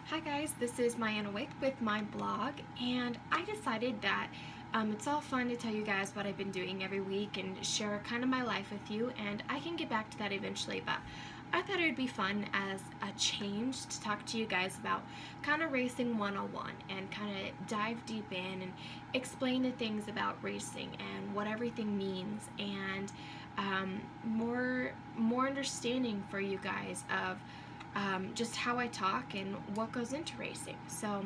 Hi guys, this is Mianna Wick with my blog, and I decided that it's all fun to tell you guys what I've been doing every week and share kind of my life with you, and I can get back to that eventually, but I thought it would be fun as a change to talk to you guys about kind of racing 101 and kind of dive deep in and explain the things about racing and what everything means, and more understanding for you guys of just how I talk and what goes into racing. So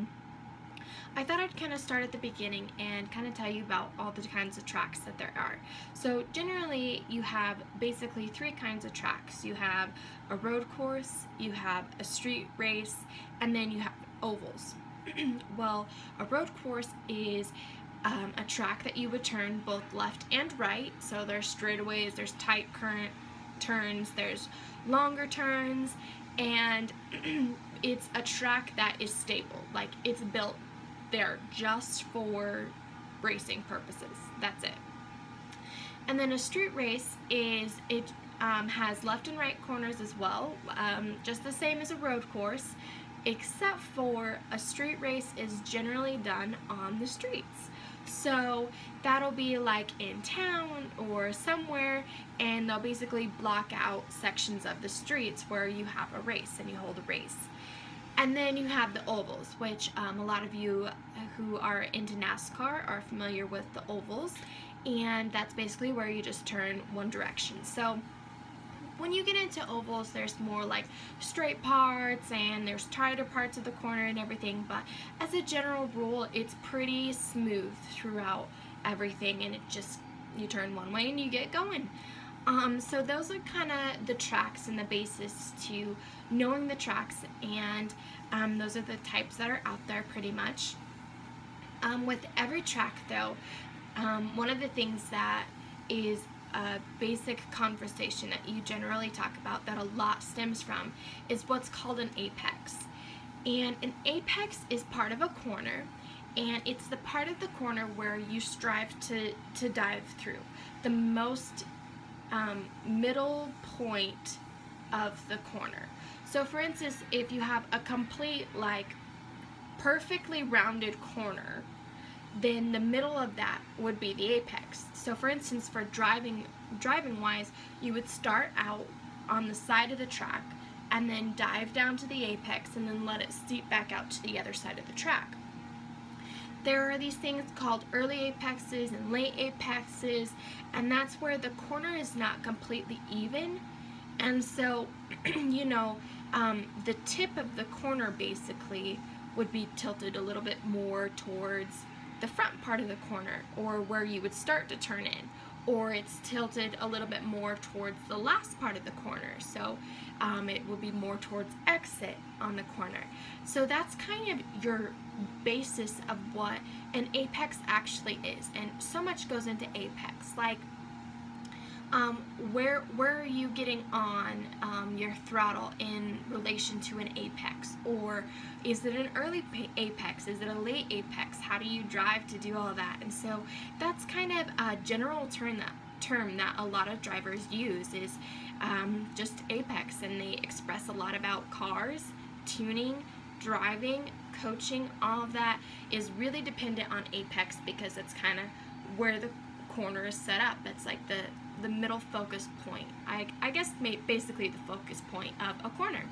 I thought I'd kind of start at the beginning and kind of tell you about all the kinds of tracks that there are. So generally you have basically three kinds of tracks. You have a road course, you have a street race, and then you have ovals. Well, a road course is a track that you would turn both left and right. So there's straightaways, there's tight current turns, there's longer turns, and it's a track that is stable. Like, it's built there just for racing purposes. That's it. And then a street race is, it has left and right corners as well, just the same as a road course, except for a street race is generally done on the streets. So that'll be like in town or somewhere, and they'll basically block out sections of the streets where you have a race and you hold a race. And then you have the ovals, which a lot of you who are into NASCAR are familiar with the ovals, and that's basically where you just turn one direction. So when you get into ovals, there's more like straight parts and there's tighter parts of the corner and everything, but as a general rule, it's pretty smooth throughout everything, and it just, you turn one way and you get going. So those are kind of the tracks and the basis to knowing the tracks, and those are the types that are out there pretty much. With every track though, one of the things that is a basic conversation that you generally talk about that a lot stems from is what's called an apex. And an apex is part of a corner, and it's the part of the corner where you strive to dive through. The most middle point of the corner. So for instance, if you have a complete, like, perfectly rounded corner, then the middle of that would be the apex. So for instance, for driving wise, you would start out on the side of the track and then dive down to the apex and then let it steep back out to the other side of the track. There are these things called early apexes and late apexes, and that's where the corner is not completely even, and so you know, the tip of the corner basically would be tilted a little bit more towards the front part of the corner, or where you would start to turn in, or it's tilted a little bit more towards the last part of the corner, so it will be more towards exit on the corner. So that's kind of your basis of what an apex actually is, and so much goes into apex, like where are you getting on your throttle in relation to an apex, or is it an early apex, is it a late apex, how do you drive to do all of that? And so that's kind of a general term that a lot of drivers use is just apex, and they express a lot about cars, tuning, driving, coaching. All of that is really dependent on apex because it's kind of where the corner is set up. It's like the middle focus point, I guess basically the focus point of a corner.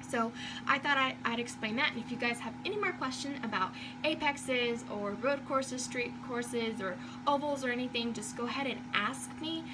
So I thought I'd explain that, and if you guys have any more questions about apexes or road courses, street courses, or ovals or anything, just go ahead and ask me.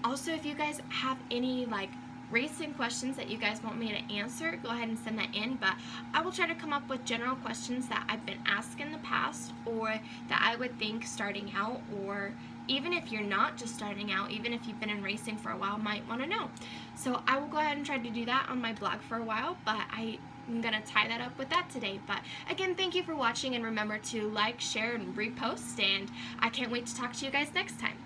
Also, if you guys have any like racing questions that you guys want me to answer, go ahead and send that in, but I will try to come up with general questions that I've been asked in the past, or that I would think starting out, or even if you're not just starting out, even if you've been in racing for a while, might want to know. So I will go ahead and try to do that on my blog for a while, but I'm going to tie that up with that today. But again, thank you for watching, and remember to like, share, and repost, and I can't wait to talk to you guys next time.